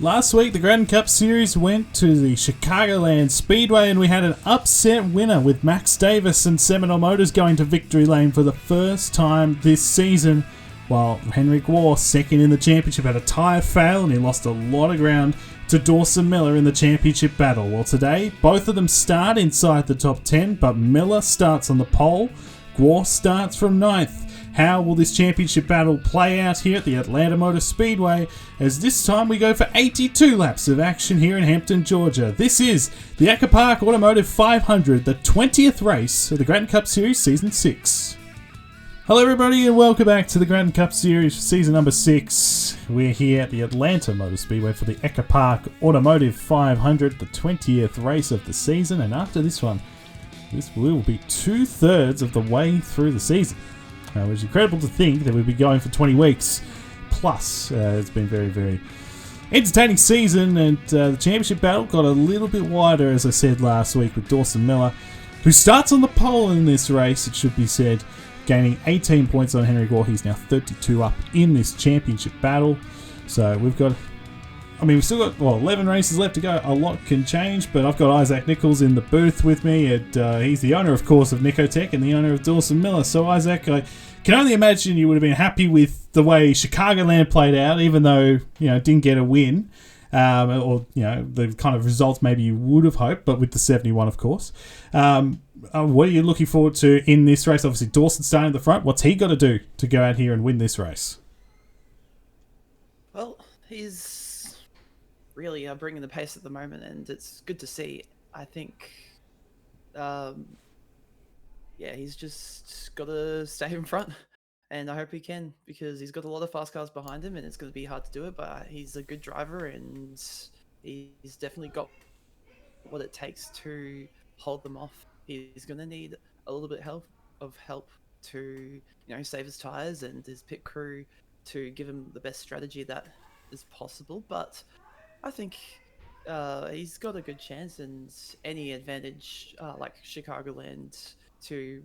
Last week, the Gratton Cup Series went to the Chicagoland Speedway, and we had an upset winner with Max Davis and Seminole Motors going to victory lane for the first time this season, while Henrik Waugh, second in the championship, had a tyre fail and he lost a lot of ground to Dawson Miller in the championship battle. Well, today, both of them start inside the top 10, but Miller starts on the pole, Waugh starts from 9th. How will this championship battle play out here at the Atlanta Motor Speedway, as this time we go for 82 laps of action here in Hampton, Georgia. This is the EchoPark Automotive 500, the 20th race of the Gratton Cup Series Season 6. Hello everybody and welcome back to the Gratton Cup Series Season number 6. We're here at the Atlanta Motor Speedway for the EchoPark Automotive 500, the 20th race of the season, and after this one, this will be 2/3 of the way through the season. Which is incredible to think that we'd be going for 20 weeks plus. It's been very, very entertaining season, and the championship battle got a little bit wider, as I said last week, with Dawson Miller, who starts on the pole in this race, it should be said, gaining 18 points on Henrik Waugh. He's now 32 up in this championship battle. So we've still got 11 races left to go. A lot can change, but I've got Isaac Nichols in the booth with me, and he's the owner, of course, of Nicotech and the owner of Dawson Miller. So Isaac, I can only imagine you would have been happy with the way Chicagoland played out, even though didn't get a win, or the kind of results maybe you would have hoped, but with the 71, of course. What are you looking forward to in this race? Obviously, Dawson starting at the front. What's he got to do to go out here and win this race? Well, he's really bringing the pace at the moment, and it's good to see. I think, he's just got to stay in front, and I hope he can, because he's got a lot of fast cars behind him, and it's going to be hard to do it, but he's a good driver, and he's definitely got what it takes to hold them off. He's going to need a little bit of help to save his tires and his pit crew to give him the best strategy that is possible, but I think he's got a good chance, and any advantage like Chicagoland to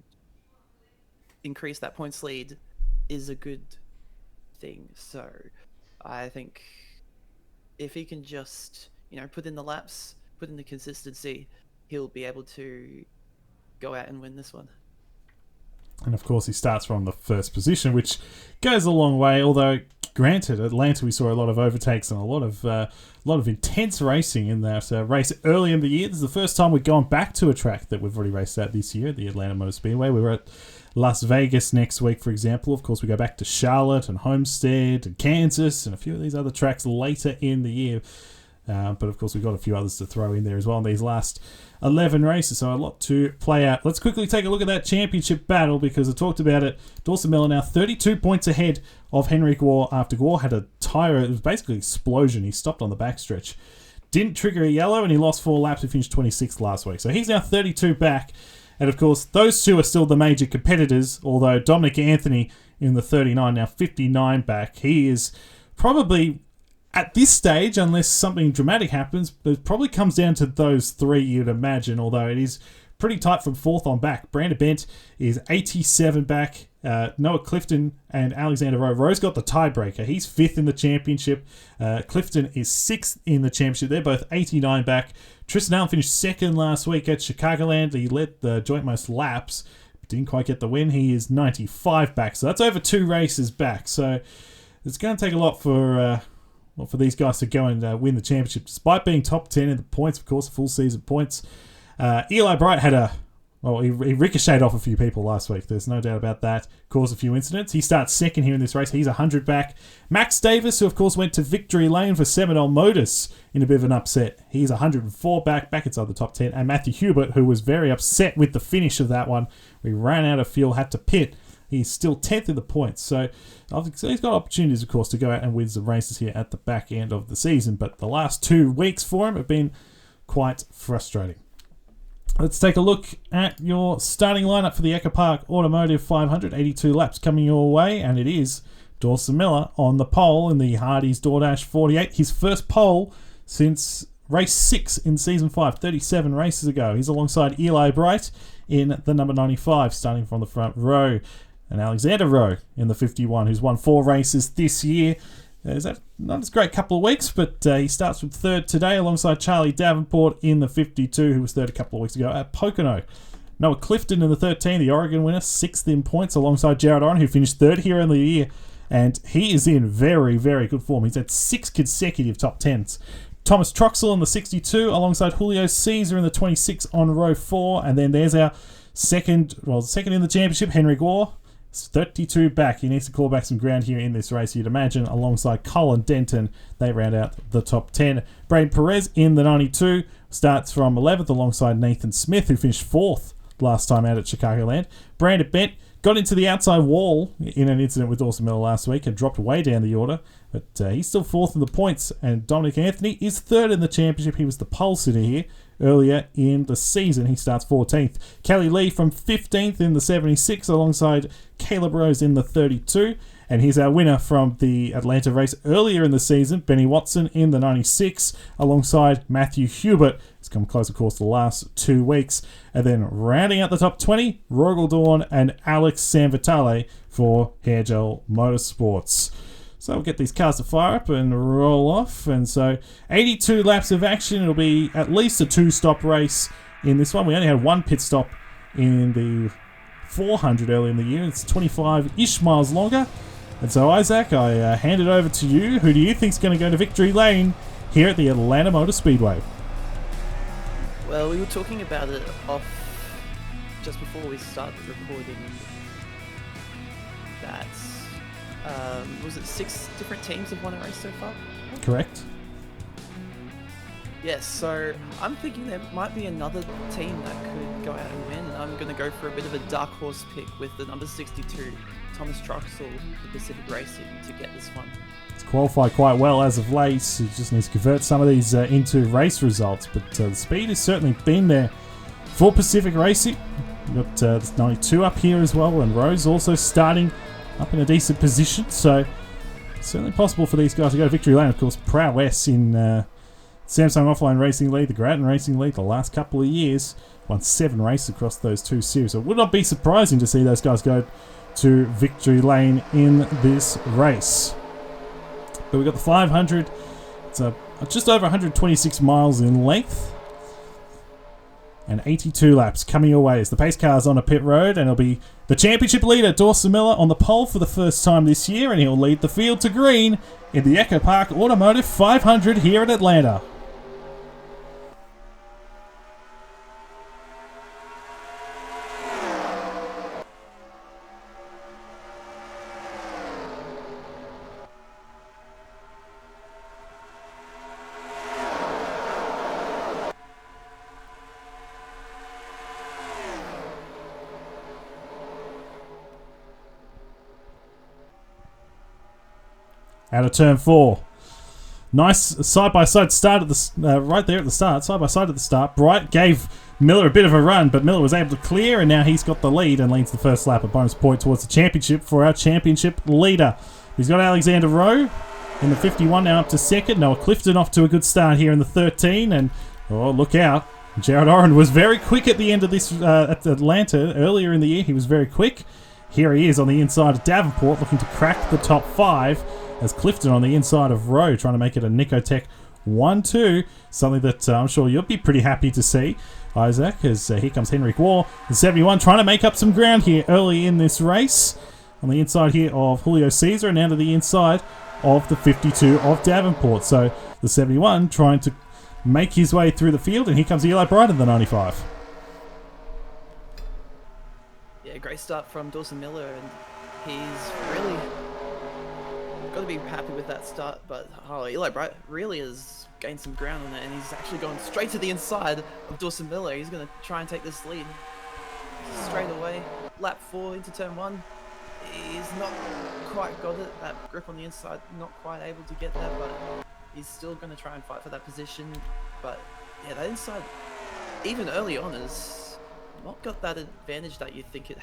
increase that points lead is a good thing. So I think if he can just put in the laps, put in the consistency, he'll be able to go out and win this one. And of course he starts from the first position, which goes a long way, although granted, Atlanta, we saw a lot of overtakes and a lot of intense racing in that race early in the year. This is the first time we're going back to a track that we've already raced at this year, the Atlanta Motor Speedway. We were at Las Vegas next week, for example. Of course, we go back to Charlotte and Homestead and Kansas and a few of these other tracks later in the year. But of course, we've got a few others to throw in there as well in these last 11 races, so a lot to play out. Let's quickly take a look at that championship battle, because I talked about it. Dawson Miller now 32 points ahead of Henrik Waugh after Waugh had a tyre. It was basically an explosion. He stopped on the backstretch. Didn't trigger a yellow, and he lost 4 laps. He finished 26th last week. So he's now 32 back. And of course, those two are still the major competitors, although Dominic Anthony in the 39, now 59 back. He is probably, at this stage, unless something dramatic happens, it probably comes down to those three, you'd imagine, although it is pretty tight from 4th on back. Brandon Bent is 87 back. Noah Clifton and Alexander Rowe. Rowe's got the tiebreaker. He's 5th in the championship. Clifton is 6th in the championship. They're both 89 back. Tristan Allen finished 2nd last week at Chicagoland. He led the joint most laps, but didn't quite get the win. He is 95 back. So that's over 2 races back. So it's going to take a lot for these guys to go and win the championship, despite being top 10 in the points, of course, full season points. Eli Bright had he ricocheted off a few people last week. There's no doubt about that. Caused a few incidents. He starts 2nd here in this race. He's 100 back. Max Davis, who of course went to victory lane for Seminole Motors in a bit of an upset. He's 104 back inside the top 10. And Matthew Hubert, who was very upset with the finish of that one. We ran out of fuel, had to pit. He's still 10th in the points. So he's got opportunities, of course, to go out and win some races here at the back end of the season. But the last 2 weeks for him have been quite frustrating. Let's take a look at your starting lineup for the EchoPark Automotive 500, 82 laps coming your way, and it is Dawson Miller on the pole in the Hardy's DoorDash 48. His first pole since race 6 in Season 5, 37 races ago. He's alongside Eli Bright in the number 95, starting from the front row. And Alexander Rowe in the 51, who's won 4 races this year. Is that not as great couple of weeks, but he starts from third today alongside Charlie Davenport in the 52, who was third a couple of weeks ago at Pocono. Noah Clifton in the 13, the Oregon winner, 6th in points alongside Jared Oren, who finished third here in the year. And he is in very, very good form. He's had 6 consecutive top 10s. Thomas Troxell in the 62 alongside Julio Caesar in the 26 on row 4. And then there's our second in the championship, Henry Gore. 32 back. He needs to claw back some ground here in this race, you'd imagine, alongside Colin Denton. They round out the top 10. Braden Perez in the 92 starts from 11th alongside Nathan Smith, who finished 4th last time out at Chicagoland. Brandon Bent got into the outside wall in an incident with Dawson Miller last week and dropped way down the order, but he's still 4th in the points. And Dominic Anthony is 3rd in the championship. He was the pole sitter here earlier in the season. He starts 14th. Kelly Lee from 15th in the 76 alongside Caleb Rose in the 32. And here's our winner from the Atlanta race earlier in the season, Benny Watson in the 96 alongside Matthew Hubert. He's come close, of course, the last 2 weeks. And then rounding out the top 20, Rogel Dawn and Alex Sanvitale for Hairgel Motorsports. So we'll get these cars to fire up and roll off. And so 82 laps of action. It'll be at least a 2-stop race in this one. We only had 1 pit stop in the 400 early in the year. It's 25-ish miles longer. And so, Isaac, I hand it over to you. Who do you think is going to go to victory lane here at the Atlanta Motor Speedway? Well, we were talking about it off just before we started recording that, was it 6 different teams have won a race so far? Correct. Yes, so I'm thinking there might be another team that could go out and win. I'm going to go for a bit of a dark horse pick with the number 62, Thomas Troxell, the Pacific Racing, to get this one. It's qualified quite well as of late. He just needs to convert some of these into race results. But the speed has certainly been there for Pacific Racing. We've got this 92 up here as well, and Rose also starting up in a decent position. So it's certainly possible for these guys to go to victory lane. Of course, prowess in Samsung Offline Racing League, the Gratton Racing League, the last couple of years. Won 7 races across those 2 series. So it would not be surprising to see those guys go to victory lane in this race. But we've got the 500. It's just over 126 miles in length. And 82 laps coming your way as the pace car's on a pit road, and it'll be the championship leader, Dawson Miller, on the pole for the first time this year, and he'll lead the field to green in the EchoPark Automotive 500 here at Atlanta. Out of turn 4. Nice side-by-side start at the right there at the start. Side-by-side at the start. Bright gave Miller a bit of a run, but Miller was able to clear, and now he's got the lead and leads the first lap. A bonus point towards the championship for our championship leader. He's got Alexander Rowe in the 51 now up to second. Noah Clifton off to a good start here in the 13, and oh, look out. Jared Oren was very quick at the end of this at Atlanta. Earlier in the year, he was very quick. Here he is on the inside of Davenport, looking to crack the top 5. As Clifton on the inside of Rowe, trying to make it a Nicotech 1-2. Something that I'm sure you'll be pretty happy to see, Isaac, as here comes Henry Gore. The 71 trying to make up some ground here early in this race. On the inside here of Julio Caesar, and now to the inside of the 52 of Davenport. So the 71 trying to make his way through the field, and here comes Eli Bright in the 95. Yeah, great start from Dawson Miller, and he's really got to be happy with that start. But Eli Bright really has gained some ground on it, and he's actually going straight to the inside of Dawson Miller. He's going to try and take this lead straight away. Lap 4 into turn 1. He's not quite got it, that grip on the inside, not quite able to get there, but he's still going to try and fight for that position. But yeah, that inside, even early on, has not got that advantage that you think it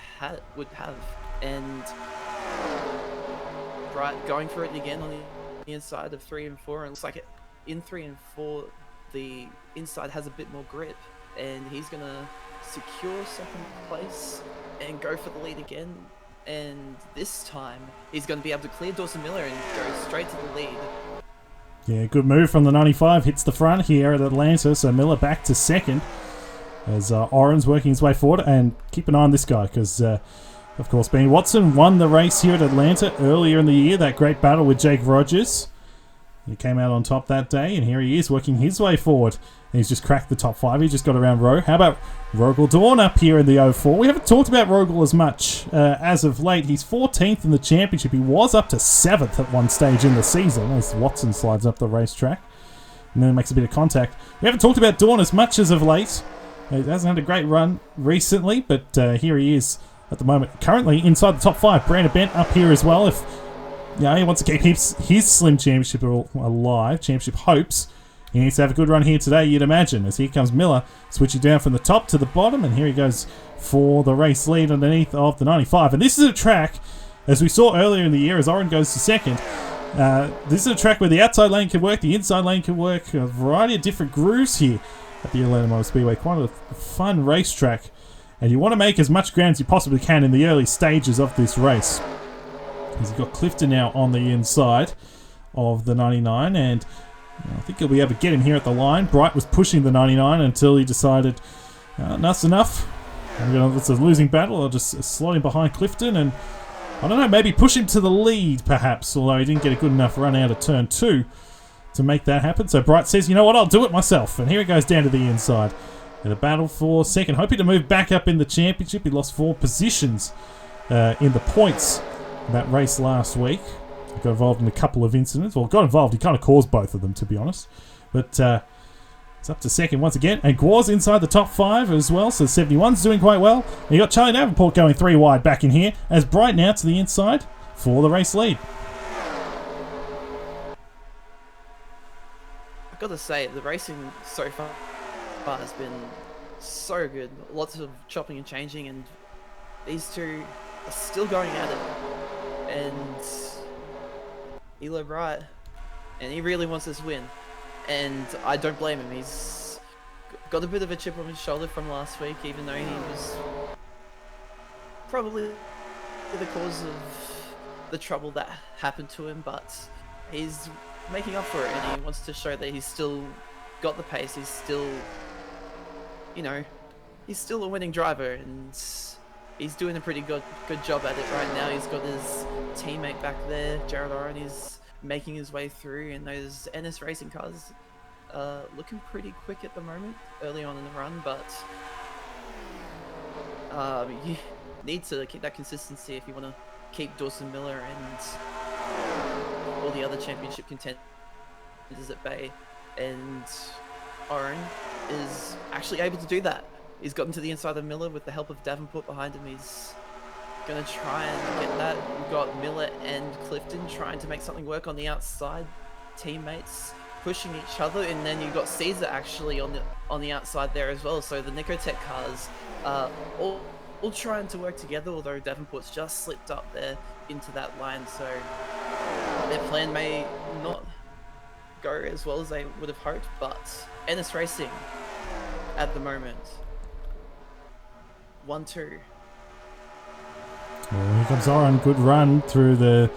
would have. And Bright going for it again on the inside of 3 and 4, and it looks like in 3 and 4 the inside has a bit more grip, and he's going to secure second place and go for the lead again. and this time he's going to be able to clear Dawson Miller and go straight to the lead. Yeah, good move from the 95. Hits the front here at Atlanta, so Miller back to second as Oren's working his way forward. And keep an eye on this guy because, of course, Ben Watson won the race here at Atlanta earlier in the year. That great battle with Jake Rogers. He came out on top that day, and here he is working his way forward. And he's just cracked the top 5. He just got around Rowe. How about Rogel Dawn up here in the 04? We haven't talked about Rogel as much as of late. He's 14th in the championship. He was up to 7th at one stage in the season as Watson slides up the racetrack and then makes a bit of contact. We haven't talked about Dawn as much as of late. He hasn't had a great run recently, but here he is at the moment. Currently inside the top 5. Brandon Bent up here as well. If he wants to keep his Slim Championship alive, Championship hopes, he needs to have a good run here today, you'd imagine, as here comes Miller, switching down from the top to the bottom, and here he goes for the race lead underneath of the 95. And this is a track, as we saw earlier in the year, as Oren goes to second, this is a track where the outside lane can work, the inside lane can work, a variety of different grooves here at the Atlanta Motor Speedway. Quite a fun racetrack, and you want to make as much ground as you possibly can in the early stages of this race. As you've got Clifton now on the inside of the 99, and I think he'll be able to get him here at the line. Bright was pushing the 99 until he decided, enough's enough. It's a losing battle. I'll just slot him behind Clifton and, I don't know, maybe push him to the lead perhaps, although he didn't get a good enough run out of turn 2 to make that happen. So Bright says, you know what, I'll do it myself. And here he goes down to the inside in a battle for second, hoping to move back up in the championship. He lost 4 positions in the points in that race last week. He got involved in a couple of incidents. Well, got involved. He kind of caused both of them, to be honest. But it's up to second once again. And Guar's inside the top 5 as well. So 71's doing quite well. And you got Charlie Davenport going 3 wide back in here as Bright now to the inside for the race lead. I've got to say, the racing so far has been so good. Lots of chopping and changing, and these two are still going at it. And Elo Bright, and he really wants this win, and I don't blame him. He's got a bit of a chip on his shoulder from last week, even though he was probably the cause of the trouble that happened to him, but he's making up for it, and he wants to show that he's still got the pace. He's still, he's still a winning driver, and he's doing a pretty good job at it right now. He's got his teammate back there, Jared Oren. He's making his way through, and those NS racing cars looking pretty quick at the moment, early on in the run, but you need to keep that consistency if you want to keep Dawson Miller and all the other championship contenders at bay. And Oren is actually able to do that. He's gotten to the inside of Miller with the help of Davenport behind him. He's going to try and get that. We've got Miller and Clifton trying to make something work on the outside. Teammates pushing each other, and then you've got Caesar actually on the outside there as well. So the Nicotech cars all trying to work together, although Davenport's just slipped up there into that line. So their plan may not go as well as they would have hoped, but NS Racing at the moment 1-2. Well, here comes Oren. Good run through the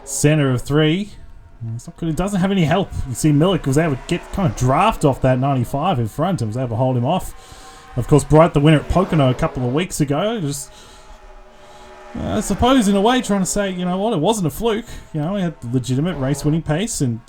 center of 3. It's not good. It doesn't have any help. You see Milik was able to get kind of draft off that 95 in front and was able to hold him off. Of course, Bright, the winner at Pocono a couple of weeks ago, just I suppose in a way trying to say, you know what, it wasn't a fluke. We had legitimate race-winning pace, and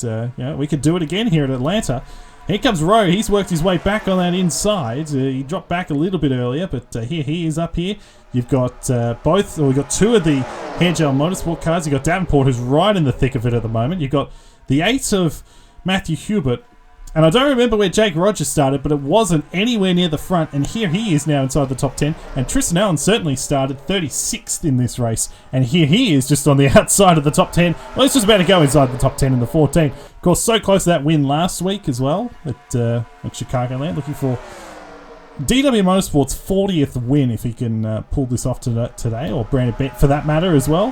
we could do it again here at Atlanta. Here comes Rowe. He's worked his way back on that inside. He dropped back a little bit earlier, but here he is up here. You've got we've got 2 of the Hairgel Motorsport cars. You've got Davenport, who's right in the thick of it at the moment. You've got the 8 of Matthew Hubert. And I don't remember where Jake Rogers started, but it wasn't anywhere near the front. And here he is now inside the top 10. And Tristan Allen certainly started 36th in this race. And here he is just on the outside of the top 10. Well, he's just about to go inside the top 10 in the 14. Of course, so close to that win last week as well at Chicagoland. Looking for DW Motorsport's 40th win if he can pull this off today. Or Brandon Bent for that matter as well.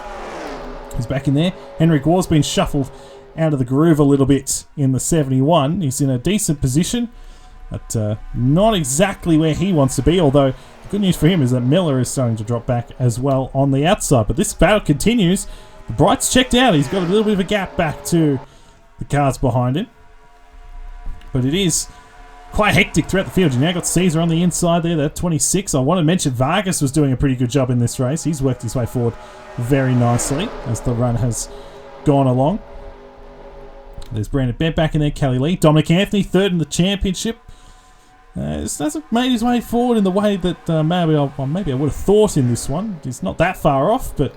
He's back in there. Henry Gore's been shuffled out of the groove a little bit in the 71. He's in a decent position, but not exactly where he wants to be, although Good news for him is that Miller is starting to drop back as well on the outside. But this battle continues. Bright's checked out. He's got a little bit of a gap back to the cars behind him. But it is quite hectic throughout the field. You now got Caesar on the inside there, that 26. I want to mention Vargas was doing a pretty good job in this race. He's worked his way forward very nicely as the run has gone along. There's Brandon Bent back in there, Kelly Lee. Dominic Anthony, third in the championship. This hasn't made his way forward in the way that maybe I would have thought in this one. He's not that far off, but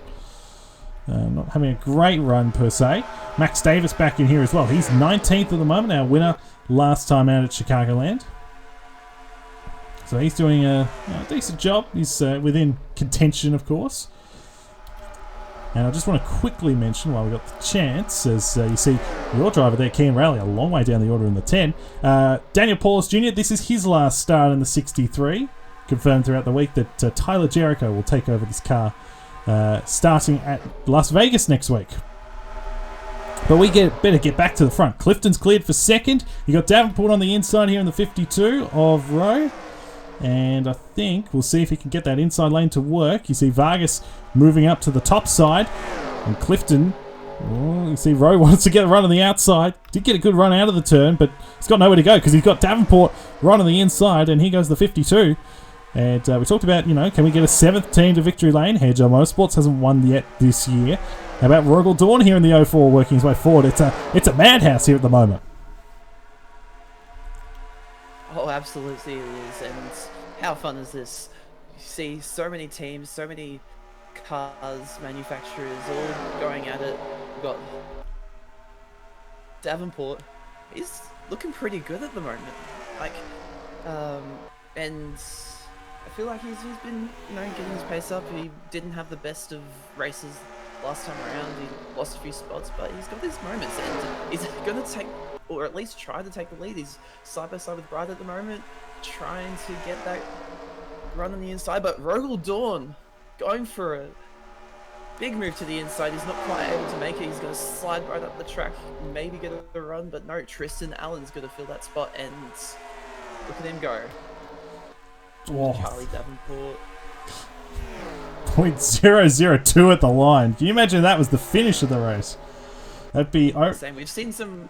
not having a great run per se. Max Davis back in here as well. He's 19th at the moment, our winner last time out at Chicagoland. So he's doing a decent job. He's within contention, of course. And I just want to quickly mention, while we got the chance, as you see your driver there, Kean Rowley, a long way down the order in the 10. Daniel Paulus Jr., this is his last start in the 63. Confirmed throughout the week that Tyler Jericho will take over this car starting at Las Vegas next week. But we better get back to the front. Clifton's cleared for second. You got Davenport on the inside here in the 52 of Rowe. And I think we'll see if he can get that inside lane to work. You see Vargas moving up to the top side. And Clifton, you see Rowe wants to get a run on the outside. Did get a good run out of the turn, but he's got nowhere to go because he's got Davenport right on the inside. And here goes the 52. And we talked about, can we get a 7th team to victory lane? Hedge Motorsports hasn't won yet this year. How about Rogel Dawn here in the 04 working his way forward? It's a madhouse here at the moment. Oh, absolutely it is. And how fun is this? You see so many teams, so many cars, manufacturers all going at it. We've got Davenport. He's looking pretty good at the moment. And I feel like he's been, getting his pace up. He didn't have the best of races last time around. He lost a few spots, but he's got his moments, and he's going to take, or at least try to take the lead. He's side by side with Bright at the moment, trying to get that run on the inside, but Rogel Dawn going for a big move to the inside. He's not quite able to make it. He's going to slide right up the track, maybe get a run, but no, Tristan Allen's going to fill that spot, and look at him go. Oh. Charlie Davenport. .002 at the line. Can you imagine that was the finish of the race? That'd be... Same. We've seen some...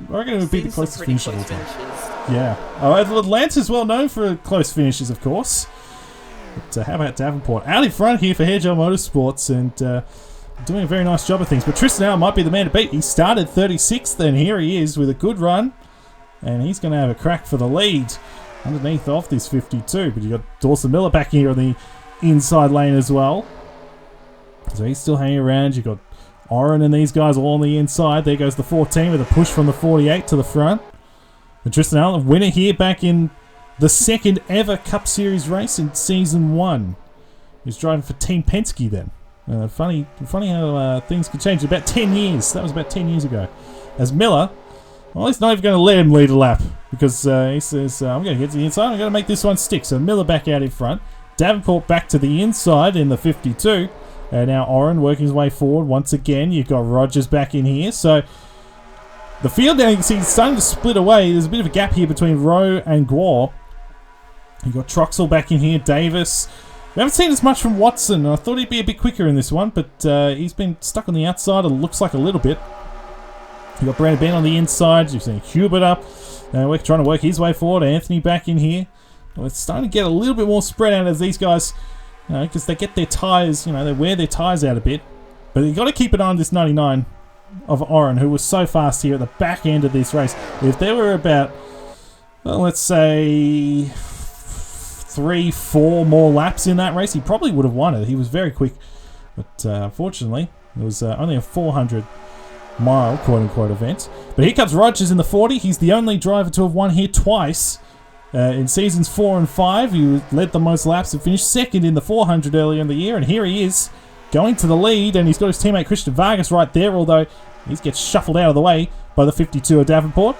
I reckon it would be the closest finish of all time. Yeah. Atlanta's well known for close finishes, of course. But how about Davenport? Out in front here for Hedgehog Motorsports and doing a very nice job of things. But Tristan Allen might be the man to beat. He started 36th, and here he is with a good run. And he's going to have a crack for the lead underneath off this 52. But you got Dawson Miller back here on the inside lane as well. So he's still hanging around. You got Oren and these guys all on the inside. There goes the 14 with a push from the 48 to the front. And Tristan Allen, winner here back in the second ever Cup Series race in Season 1. He's driving for Team Penske then. Funny how things could change. About 10 years. That was about 10 years ago. As Miller, well, he's not even going to let him lead a lap because he says, I'm going to get to the inside. I'm going to make this one stick. So Miller back out in front. Davenport back to the inside in the 52. And now Oren working his way forward once again. You've got Rogers back in here. So the field now, you can see, it's starting to split away. There's a bit of a gap here between Rowe and Guar. You've got Troxel back in here. Davis. We haven't seen as much from Watson. I thought he'd be a bit quicker in this one, but he's been stuck on the outside. It looks like a little bit. You've got Brandon Ben on the inside. You've seen Hubert up. We're trying to work his way forward. Anthony back in here. Well, it's starting to get a little bit more spread out as these guys, because they get their tyres, they wear their tyres out a bit. But you've got to keep an eye on this 99 of Oren, who was so fast here at the back end of this race. If there were about, well, let's say 3-4 more laps in that race, he probably would have won it. He was very quick. But unfortunately, it was only a 400-mile, quote-unquote, event. But here comes Rogers in the 40. He's the only driver to have won here twice. In seasons 4 and 5, he led the most laps and finished second in the 400 earlier in the year. And here he is, going to the lead, and he's got his teammate Christian Vargas right there, although he gets shuffled out of the way by the 52 of Davenport.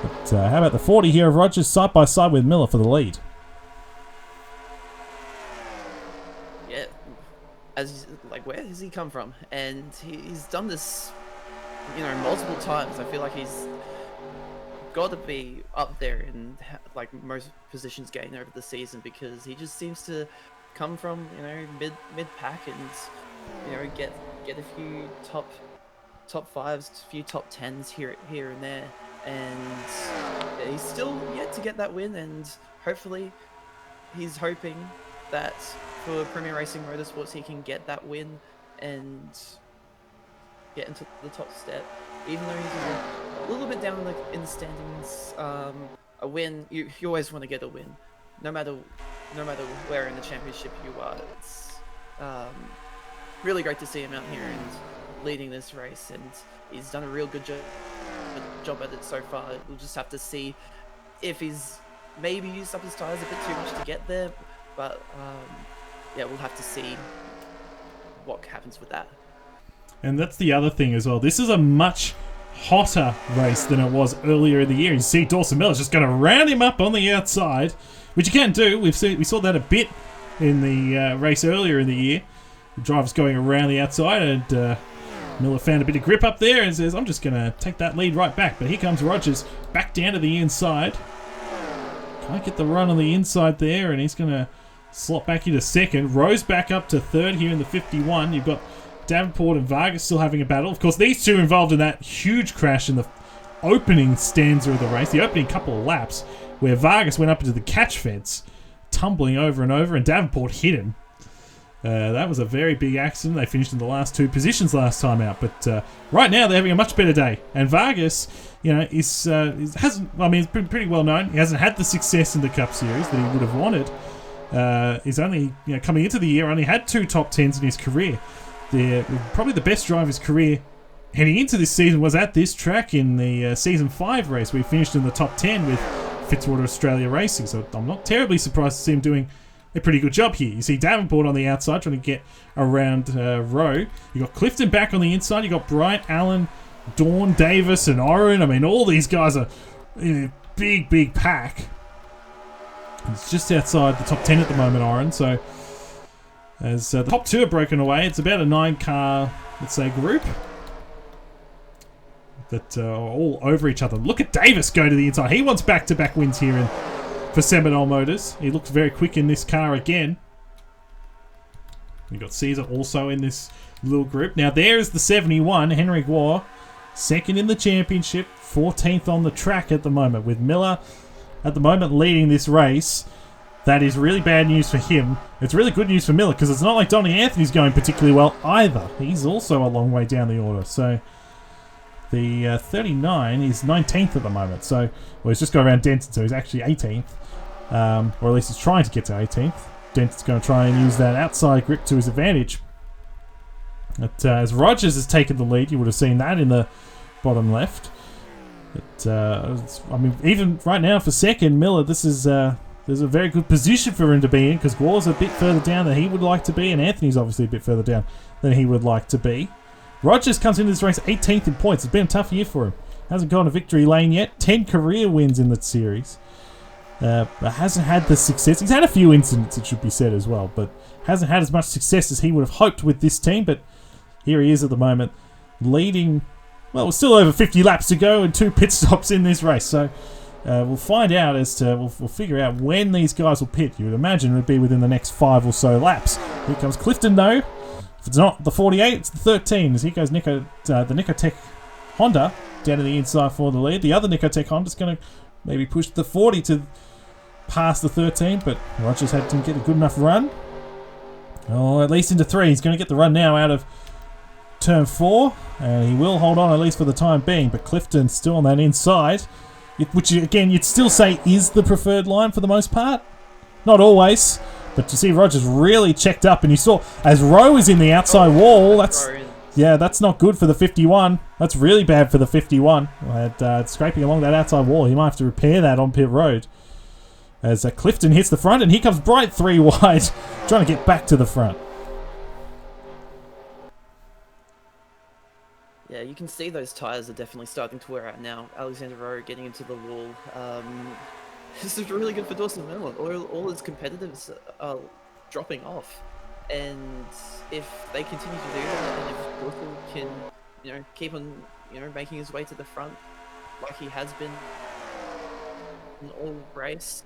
But how about the 40 here of Rogers, side by side with Miller for the lead? Yeah, where has he come from? And he's done this, multiple times. I feel like he's got to be up there in like most positions gained over the season, because he just seems to come from, you know, mid pack and, you know, get a few top fives, a few top tens here and there, and yeah, he's still yet to get that win, and hopefully he's hoping that for Premier Racing Motorsports he can get that win and get into the top step, even though he's a little bit down in the standings. A win, you always want to get a win, no matter where in the championship you are. It's really great to see him out here and leading this race, and he's done a real good job at it so far. We'll just have to see if he's maybe used up his tires a bit too much to get there, but yeah, we'll have to see what happens with that. And that's the other thing as well. This is a much hotter race than it was earlier in the year. You see Dawson Miller's just going to round him up on the outside, which you can do. We saw that a bit in the race earlier in the year. The driver's going around the outside, and Miller found a bit of grip up there and says, I'm just going to take that lead right back. But here comes Rogers back down to the inside. Can't get the run on the inside there, and he's going to slot back into second. Rose back up to third here in the 51. You've got Davenport and Vargas still having a battle. Of course, these two involved in that huge crash in the opening stanza of the race, the opening couple of laps, where Vargas went up into the catch fence, tumbling over and over, and Davenport hit him. That was a very big accident. They finished in the last two positions last time out, but right now they're having a much better day. And Vargas, you know, he's been pretty well known. He hasn't had the success in the Cup Series that he would have wanted. He's only, you know, coming into the year, only had 2 top 10s in his career. Probably the best drive of his career heading into this season was at this track in the Season 5 race, where he finished in the top 10 with Fitzwater Australia Racing. So I'm not terribly surprised to see him doing a pretty good job here. You see Davenport on the outside trying to get around Rowe. You got Clifton back on the inside. You got Bryant, Allen, Dawn, Davis, and Oren. I mean, all these guys are in a big pack. It's just outside the top 10 at the moment, Oren. So as the top 2 are broken away, it's about a 9-car, let's say, group that are all over each other. Look at Davis go to the inside. He wants back-to-back wins here for Seminole Motors. He looks very quick in this car again. We've got Caesar also in this little group. Now there's the 71, Henry Guar, second in the championship, 14th on the track at the moment, with Miller at the moment leading this race. That is really bad news for him. It's really good news for Miller, because it's not like Donnie Anthony's going particularly well either. He's also a long way down the order. So the 39 is 19th at the moment. So, well, he's just got around Denton, so he's actually 18th. Or at least he's trying to get to 18th. Denton's going to try and use that outside grip to his advantage. But, as Rogers has taken the lead, you would have seen that in the bottom left. But, I mean, even right now for second, Miller, this is there's a very good position for him to be in, because Guar's a bit further down than he would like to be, and Anthony's obviously a bit further down than he would like to be. Rogers comes into this race 18th in points. It's been a tough year for him. Hasn't gone to victory lane yet. 10 career wins in that series. But hasn't had the success. He's had a few incidents, it should be said as well, but hasn't had as much success as he would have hoped with this team. But here he is at the moment, leading. Well, we're still over 50 laps to go and 2 pit stops in this race. So we'll find out as to, we'll figure out when these guys will pit. You would imagine it would be within the next 5 or so laps. Here comes Clifton though. If it's not the 48, it's the 13. As here goes the Nicotech Honda down to the inside for the lead. The other Nicotech Honda's going to maybe push the 40 to past the 13, but Rogers didn't get a good enough run. Oh, at least into 3. He's going to get the run now out of turn 4, and he will hold on at least for the time being, but Clifton's still on that inside, which again you'd still say is the preferred line for the most part. Not always. But you see Rogers really checked up, and you saw as Rowe is in the outside wall, that's not good for the 51. That's really bad for the 51. Scraping along that outside wall. He might have to repair that on pit road. As Clifton hits the front, and here comes Bright 3 wide, trying to get back to the front. Yeah, you can see those tyres are definitely starting to wear out now. Alexander Rowe getting into the wall. This is really good for Dawson Miller. All his competitors are dropping off, and if they continue to do that, and if Dawson can, keep on, making his way to the front like he has been an all race,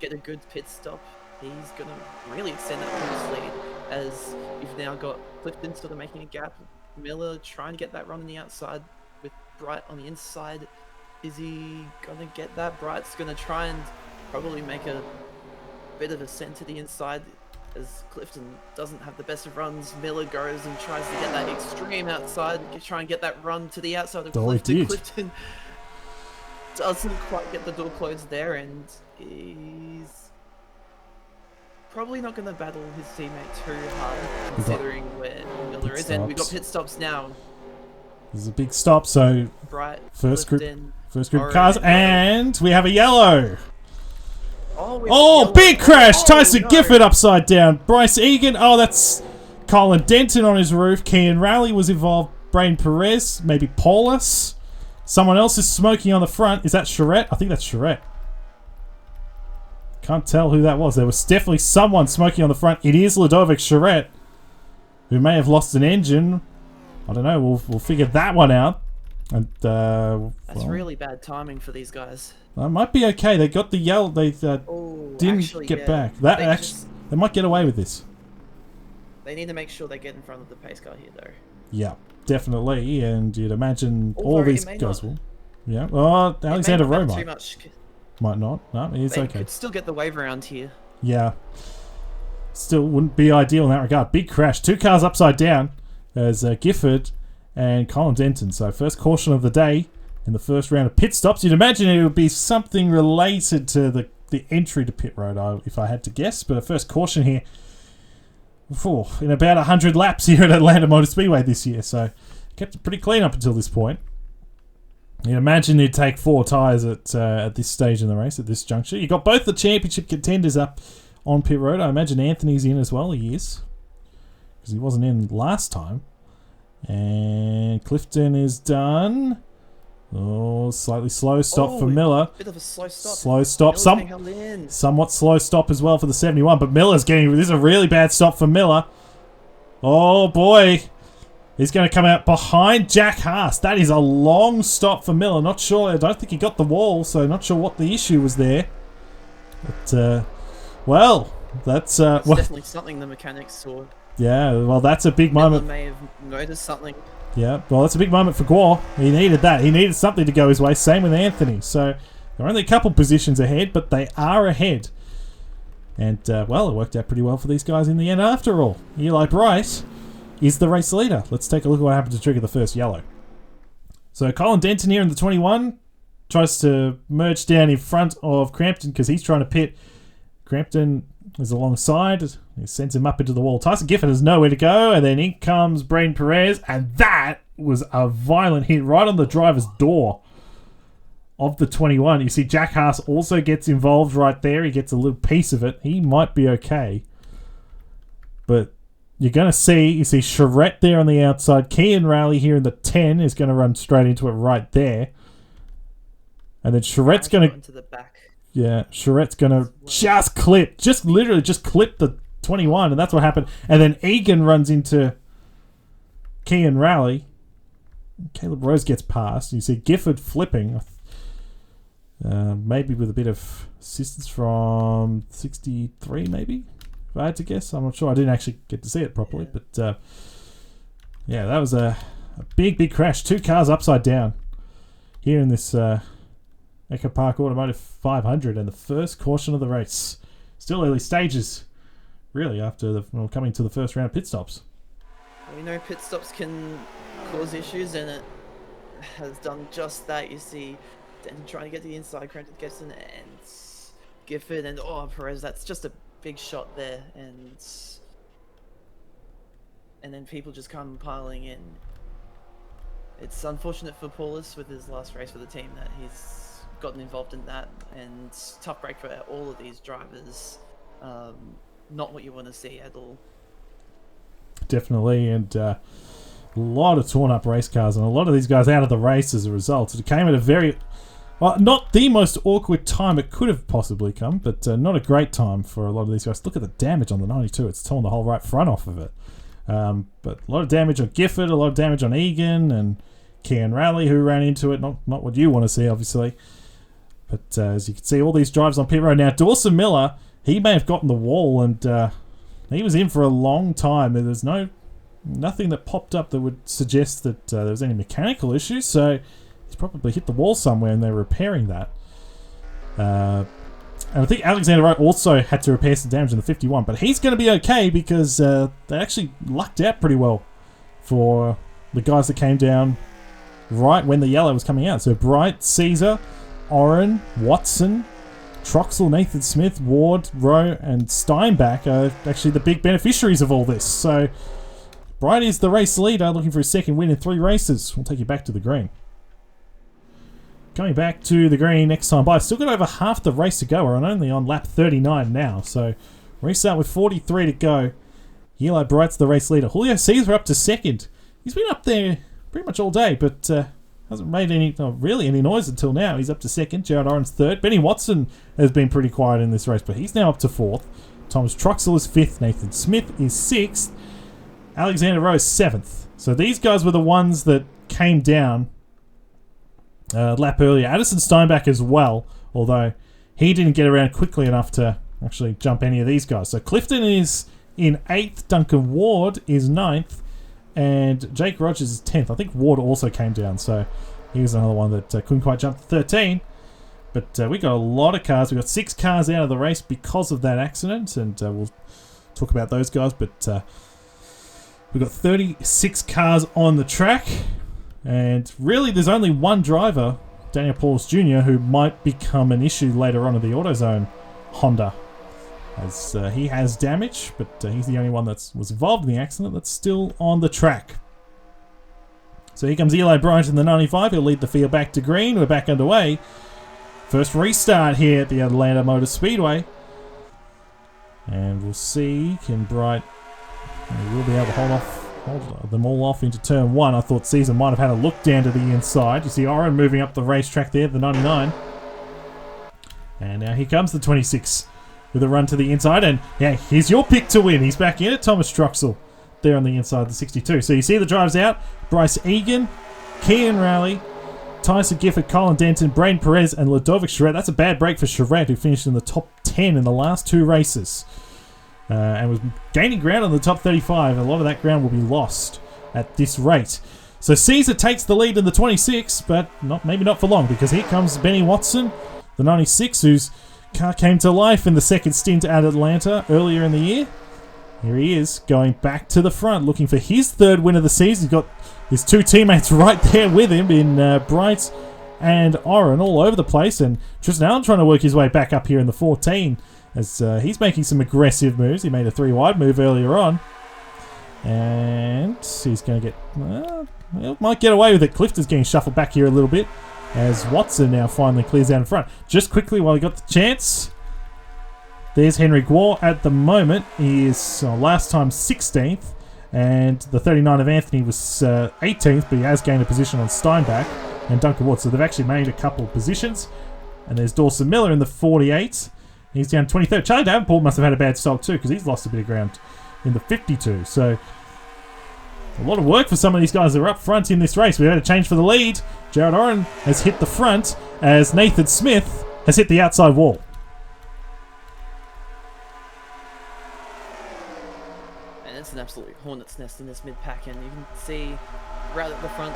get a good pit stop, he's gonna really extend that points lead, as you've now got Clifton sort of making a gap, Miller trying to get that run on the outside with Bright on the inside. Is he gonna get that? Bright's gonna try and probably make a bit of a send to the inside, as Clifton doesn't have the best of runs. Miller goes and tries to get that extreme outside, try and get that run to the outside of Clifton. Clifton doesn't quite get the door closed there, and he's probably not going to battle his teammate too hard, considering where Miller is. And we've got pit stops now. There's a big stop, so Bright, first Clifton, group of cars, and we have a yellow. Oh, big crash! Tyson Gifford upside down. Bryce Egan. Oh, that's Colin Denton on his roof. Kean Rowley was involved. Brain Perez. Maybe Paulus. Someone else is smoking on the front. Is that Charette? I think that's Charette. Can't tell who that was. There was definitely someone smoking on the front. It is Ludovic Charette, who may have lost an engine. I don't know. We'll figure that one out. And that's really bad timing for these guys. That might be okay. They got the yellow. They didn't get back. They might get away with this. They need to make sure they get in front of the pace car here, though. Yeah, definitely. And you'd imagine all these guys will. Yeah. Oh, Alexander Rowe might not. No, he's okay. Could still get the wave around here. Yeah. Still wouldn't be ideal in that regard. Big crash. 2 cars upside down. There's Gifford and Colin Denton. So first caution of the day in the first round of pit stops. You'd imagine it would be something related to the entry to pit road, if I had to guess. But a first caution here in about 100 laps here at Atlanta Motor Speedway this year. So kept it pretty clean up until this point. You'd imagine you'd take 4 tyres at this stage in the race, at this juncture. You got both the championship contenders up on pit road. I imagine Anthony's in as well. He is, because he wasn't in last time. And Clifton is done. Oh, slightly slow stop for Miller. Bit of a slow stop. Slow stop. Somewhat slow stop as well for the 71. But Miller's getting... This is a really bad stop for Miller. Oh, boy. He's going to come out behind Jack Haas. That is a long stop for Miller. Not sure. I don't think he got the wall, so not sure what the issue was there. But, well, that's... definitely something the mechanics saw. Yeah, well, that's a big moment. Miller may have noticed something. Yeah, well, that's a big moment for Gore. He needed that. He needed something to go his way. Same with Anthony. So they're only a couple positions ahead, but they are ahead. And, well, it worked out pretty well for these guys in the end after all. Eli Bright is the race leader. Let's take a look at what happened to trigger the first yellow. So Colin Denton here in the 21 tries to merge down in front of Crampton because he's trying to pit. Crampton is alongside. He sends him up into the wall. Tyson Gifford has nowhere to go, and then in comes Brain Perez, and that was a violent hit right on the driver's door of the 21. You see Jack Haas also gets involved right there. He gets a little piece of it. He might be okay. But you're going to see, you see Charette there on the outside. Kean Rowley here in the 10 is going to run straight into it right there. And then Charette's going to... into the back. Yeah, Charette's going to literally just clip the 21, and that's what happened. And then Egan runs into Kean Rowley. Caleb Rose gets past. You see Gifford flipping, maybe with a bit of assistance from 63, maybe, if I had to guess. I'm not sure. I didn't actually get to see it properly, but yeah, that was a big crash. 2 cars upside down here in this EchoPark Automotive 500, and the first caution of the race. Still early stages, really, after coming to the first round of pit stops. We know pit stops can cause issues, and it has done just that. You see Denton trying to get to the inside, Crampton gets in, and Gifford and Perez. That's just a big shot there, and then people just come piling in. It's unfortunate for Paulus with his last race for the team that he's gotten involved in that, and tough break for all of these drivers. Not what you want to see at all. Definitely, and a lot of torn up race cars, and a lot of these guys out of the race as a result. It came at a very, well, not the most awkward time it could have possibly come, but not a great time for a lot of these guys. Look at the damage on the 92. It's torn the whole right front off of it. But a lot of damage on Gifford, a lot of damage on Egan and Kean Rowley, who ran into it. Not what you want to see, obviously. But as you can see, all these drives on pit road. Now, Dawson Miller, he may have gotten the wall, and he was in for a long time. And there's nothing that popped up that would suggest that there was any mechanical issues. So he's probably hit the wall somewhere, and they're repairing that. And I think Alexander Wright also had to repair some damage in the 51, but he's going to be okay because they actually lucked out pretty well for the guys that came down right when the yellow was coming out. So Bright, Caesar, Oren, Watson, Troxel, Nathan Smith, Ward, Rowe, and Steinbach are actually the big beneficiaries of all this. So Bright is the race leader, looking for his second win in 3 races. We'll take you back to the green. Coming back to the green next time by. I've still got over half the race to go. We're only on lap 39 now. So restart with 43 to go. Eli Bright's the race leader. Julio Caesar up to second. He's been up there pretty much all day, but hasn't made any noise until now. He's up to second. Jared Oren's third. Benny Watson has been pretty quiet in this race, but he's now up to fourth. Thomas Troxel is fifth. Nathan Smith is sixth. Alexander Rowe is seventh. So these guys were the ones that came down a lap earlier. Addison Steinbach as well, although he didn't get around quickly enough to actually jump any of these guys. So Clifton is in 8th. Duncan Ward is 9th. And Jake Rogers is 10th. I think Ward also came down, so he was another one that couldn't quite jump to 13. But we got a lot of cars. We got 6 cars out of the race because of that accident, and we'll talk about those guys. But we've got 36 cars on the track, and really there's only one driver, Daniel Pauls Jr., who might become an issue later on in the AutoZone Honda, as he has damage, but he's the only one that was involved in the accident that's still on the track. So here comes Eli Bryant in the 95. He'll lead the field back to green. We're back underway. First restart here at the Atlanta Motor Speedway. And we'll see, can Bright, he will be able to hold them all off into turn 1. I thought Caesar might have had a look down to the inside. You see Oren moving up the racetrack there, the 99. And now here comes the 26. With a run to the inside, and yeah, here's your pick to win. He's back in it, Thomas Troxel, there on the inside, the 62. So you see the drives out: Bryce Egan, Kean Rowley, Tyson Gifford, Colin Denton, Braden Perez, and Ludovic Charette. That's a bad break for Charette, who finished in the top 10 in the last 2 races. And was gaining ground on the top 35. A lot of that ground will be lost at this rate. So Caesar takes the lead in the 26, but maybe not for long, because here comes Benny Watson, the 96, whose car came to life in the second stint at Atlanta earlier in the year. Here he is, going back to the front, looking for his 3rd win of the season. He's got his 2 teammates right there with him in Bright and Oren all over the place. And Tristan Allen trying to work his way back up here in the 14 as he's making some aggressive moves. He made a 3-wide move earlier on. And he's going to get... might get away with it. Clifton's getting shuffled back here a little bit, as Watson now finally clears out in front. Just quickly while he got the chance, there's Henry Gore at the moment. He is last time 16th, and the 39 of Anthony was 18th, but he has gained a position on Steinbach and Duncan Ward. So they've actually made a couple of positions. And there's Dawson Miller in the 48. He's down 23rd. Charlie Davenport must have had a bad start too, because he's lost a bit of ground in the 52. So a lot of work for some of these guys that are up front in this race. We had a change for the lead. Jared Oren has hit the front as Nathan Smith has hit the outside wall. And it's an absolute hornet's nest in this mid-pack, and you can see right at the front,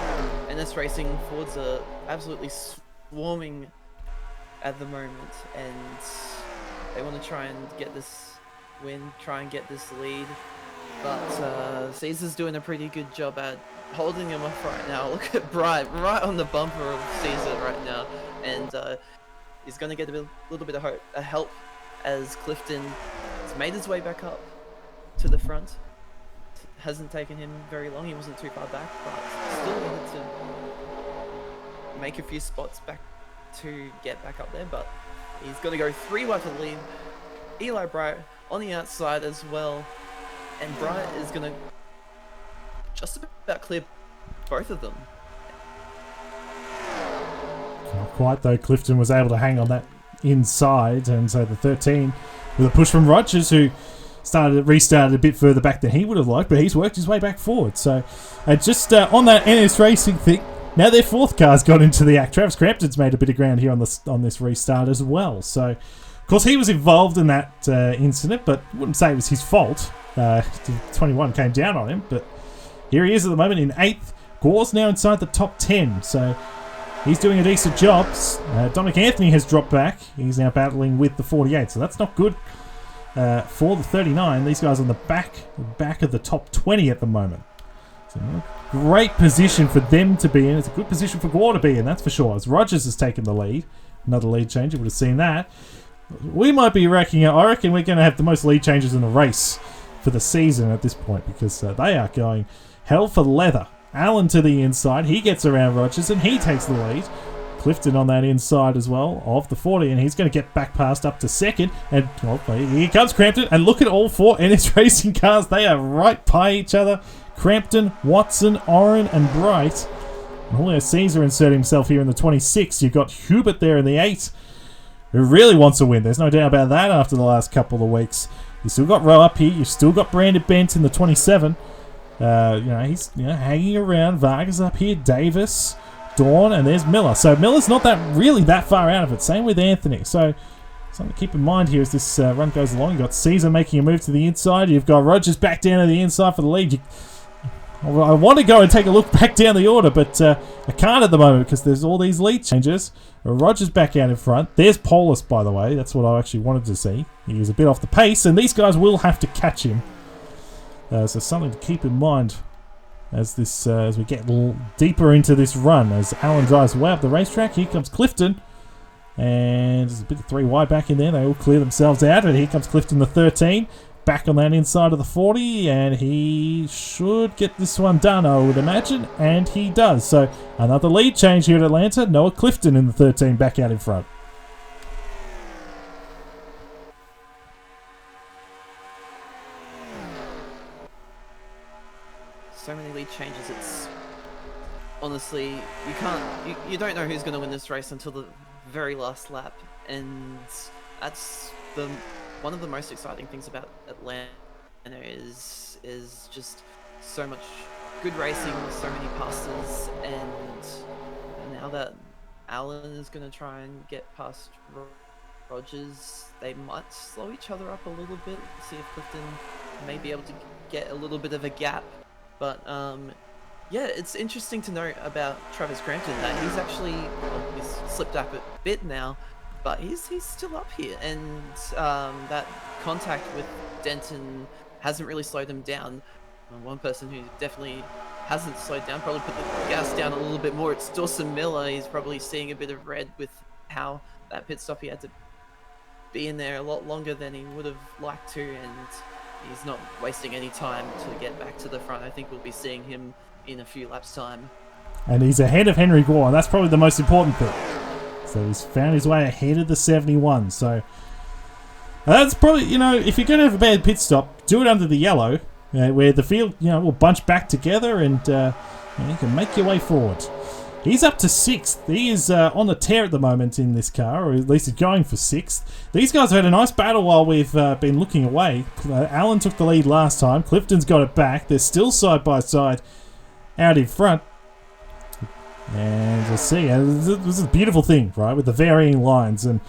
and this racing Fords are absolutely swarming at the moment, and they want to try and get this win, try and get this lead. But Caesar's doing a pretty good job at holding him off right now. Look at Bright right on the bumper of Caesar right now, and he's going to get a little bit of help as Clifton has made his way back up to the front. Hasn't taken him very long. He wasn't too far back, but still needed to make a few spots back to get back up there. But he's got to go 3 wide to the lead. Eli Bright on the outside as well. And Bright is going to just about clear both of them. Not quite though. Clifton was able to hang on that inside, and so the 13 with a push from Rogers, who restarted a bit further back than he would have liked, but he's worked his way back forward. So just on that NS Racing thing, Now their fourth car's got into the act. Travis Crampton's made a bit of ground here on this restart as well. So, of course, he was involved in that incident, but I wouldn't say it was his fault. 21 came down on him, but here he is at the moment in 8th. Gore's now inside the top 10, so he's doing a decent job. Dominic Anthony has dropped back. He's now battling with the 48, so that's not good for the 39. These guys on the back of the top 20 at the moment. So great position for them to be in. It's a good position for Gore to be in, that's for sure. As Rogers has taken the lead. Another lead change, you would have seen that. We might be racking up. I reckon we're going to have the most lead changes in the race for the season at this point, because they are going hell for leather. Allen to the inside. He gets around Rogers and he takes the lead. Clifton on that inside as well of the 40, and he's going to get back past up to second. And here comes Crampton, and look at all four NS Racing cars. They are right by each other. Crampton, Watson, Oren, and Bright. And Julio Caesar insert himself here in the 26. You've got Hubert there in the 8, who really wants a win. There's no doubt about that after the last couple of weeks. You've still got Rowe up here. You've still got Brandon Bent in the 27. He's hanging around. Vargas up here. Davis, Dawn, and there's Miller. So Miller's not really that far out of it. Same with Anthony. So something to keep in mind here as this run goes along. You've got Caesar making a move to the inside. You've got Rogers back down to the inside for the lead. I want to go and take a look back down the order, but I can't at the moment because there's all these lead changes. Rogers back out in front. There's Paulus, by the way. That's what I actually wanted to see. He was a bit off the pace, and these guys will have to catch him. So something to keep in mind as we get deeper into this run. As Allen drives way up the racetrack, here comes Clifton. And there's a bit of 3 wide back in there. They all clear themselves out, and here comes Clifton the 13. Back on that inside of the 40, and he should get this one done, I would imagine, and he does. So another lead change here at Atlanta. Noah Clifton in the 13 back out in front. So many lead changes. It's honestly, you don't know who's going to win this race until the very last lap, and that's one of the most exciting things about Atlanta is just so much good racing, so many passes, and now that Allen is going to try and get past Rogers, they might slow each other up a little bit, see if Clifton may be able to get a little bit of a gap. But yeah, it's interesting to note about Travis Crampton that he's actually he's slipped up a bit now, but he's still up here, and that contact with Denton hasn't really slowed him down. One person who definitely hasn't slowed down, probably put the gas down a little bit more, it's Dawson Miller. He's probably seeing a bit of red with how that pit stop he had to be in there a lot longer than he would have liked to, and he's not wasting any time to get back to the front. I think we'll be seeing him in a few laps' time. And he's ahead of Henry Gore, and that's probably the most important thing. So he's found his way ahead of the 71. So that's probably, if you're going to have a bad pit stop, do it under the yellow, where the field, will bunch back together, and you can make your way forward. He's up to 6th. He is on the tear at the moment in this car, or at least he's going for 6th. These guys have had a nice battle while we've been looking away. Allen took the lead last time. Clifton's got it back. They're still side by side out in front. And we'll see. This is a beautiful thing, right, with the varying lines. And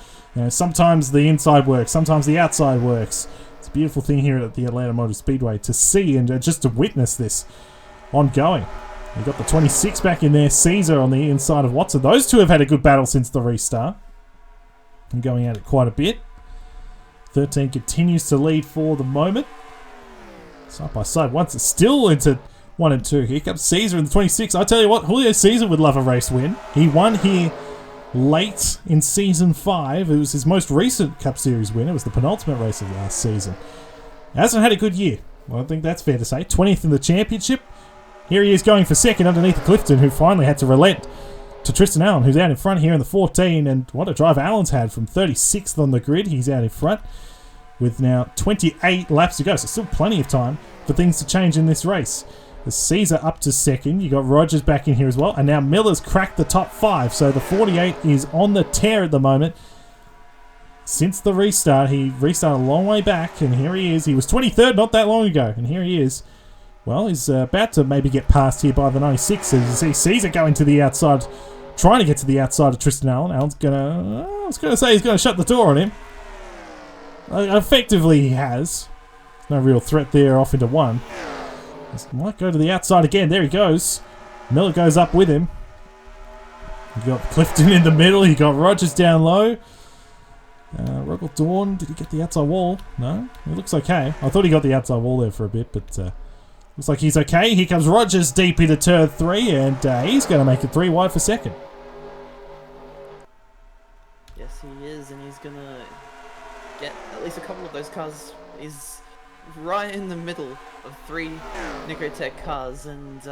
sometimes the inside works, sometimes the outside works. It's a beautiful thing here at the Atlanta Motor Speedway to see and just to witness this ongoing. We've got the 26 back in there, Caesar on the inside of Watson. Those two have had a good battle since the restart. And going at it quite a bit. 13 continues to lead for the moment. Side by side. Once it's still into 1 and 2. Here comes Caesar in the 26. I tell you what, Julio Caesar would love a race win. He won here late in Season 5. It was his most recent Cup Series win. It was the penultimate race of last season. He hasn't had a good year. Well, I think that's fair to say. 20th in the championship. Here he is going for second underneath Clifton, who finally had to relent to Tristan Allen, who's out in front here in the 14. And what a drive Allen's had from 36th on the grid. He's out in front with now 28 laps to go. So still plenty of time for things to change in this race. The Caesar up to second. You got Rogers back in here as well. And now Miller's cracked the top 5. So the 48 is on the tear at the moment. Since the restart, he restarted a long way back. And here he is. He was 23rd not that long ago. And here he is Well, he's about to maybe get past here by the 96. As you see, Caesar going to the outside, trying to get to the outside of Tristan Allen. Allen's gonna, I was gonna say he's gonna shut the door on him. Effectively, he has. No real threat there, off into one. This might go to the outside again. There he goes. Miller goes up with him. You got Clifton in the middle. You got Rogers down low. Ruggle Dawn, did he get the outside wall? No, it looks okay. I thought he got the outside wall there for a bit, but looks like he's okay. Here comes Rogers deep into turn 3, and he's going to make it 3 wide for second. Yes, he is, and he's going to get at least a couple of those cars. He's right in the middle of 3 Nicotech cars, and he's